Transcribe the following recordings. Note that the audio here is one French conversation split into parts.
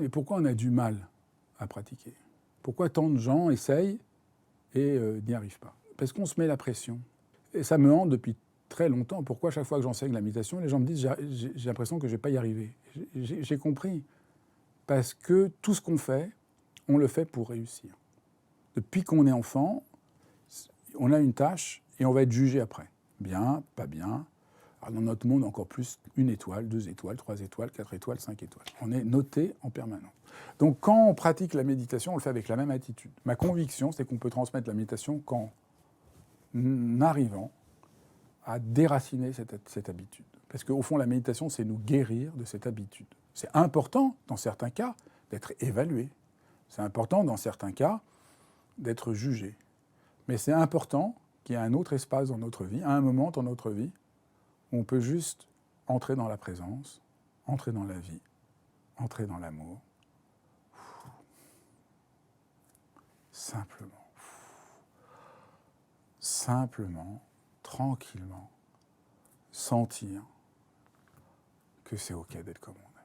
mais pourquoi on a du mal à pratiquer? Pourquoi tant de gens essayent et n'y arrivent pas? Parce qu'on se met la pression. Et ça me hante depuis très longtemps. Pourquoi chaque fois que j'enseigne la méditation, les gens me disent j'ai l'impression que je ne vais pas y arriver. J'ai compris. Parce que tout ce qu'on fait, on le fait pour réussir. Depuis qu'on est enfant, on a une tâche et on va être jugé après. Bien, pas bien. Alors dans notre monde, encore plus, 1 étoile, 2 étoiles, 3 étoiles, 4 étoiles, 5 étoiles. On est noté en permanence. Donc quand on pratique la méditation, on le fait avec la même attitude. Ma conviction, c'est qu'on peut transmettre la méditation qu'en arrivant à déraciner cette habitude. Parce qu'au fond, la méditation, c'est nous guérir de cette habitude. C'est important, dans certains cas, d'être évalué. C'est important, dans certains cas, d'être jugé. Mais c'est important qu'il y ait un autre espace dans notre vie, à un moment dans notre vie, où on peut juste entrer dans la présence, entrer dans la vie, entrer dans l'amour. Simplement, tranquillement, sentir que c'est OK d'être comme on est.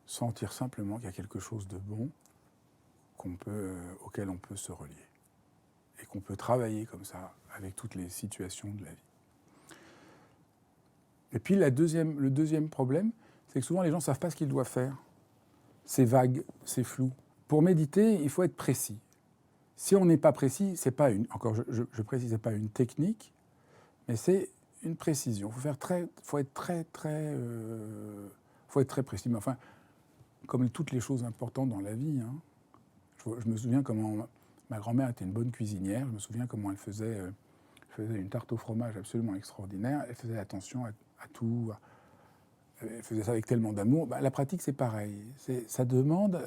Sentir simplement qu'il y a quelque chose de bon auquel on peut se relier. Et qu'on peut travailler comme ça avec toutes les situations de la vie. Et puis le deuxième problème, c'est que souvent les gens ne savent pas ce qu'ils doivent faire. C'est vague, c'est flou. Pour méditer, il faut être précis. Si on n'est pas précis, c'est pas je précise, c'est pas une technique, mais c'est une précision. Faut être très précis. Mais enfin, comme toutes les choses importantes dans la vie, hein, je me souviens comment ma grand-mère était une bonne cuisinière. Je me souviens comment elle faisait une tarte au fromage absolument extraordinaire. Elle faisait attention à tout. Elle faisait ça avec tellement d'amour. La pratique, c'est pareil. Ça demande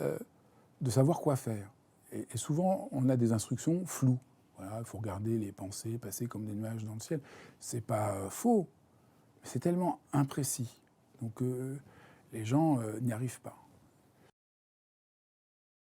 de savoir quoi faire. Et souvent, on a des instructions floues. Voilà, il faut regarder les pensées passer comme des nuages dans le ciel. C'est pas faux, mais c'est tellement imprécis. Donc les gens n'y arrivent pas.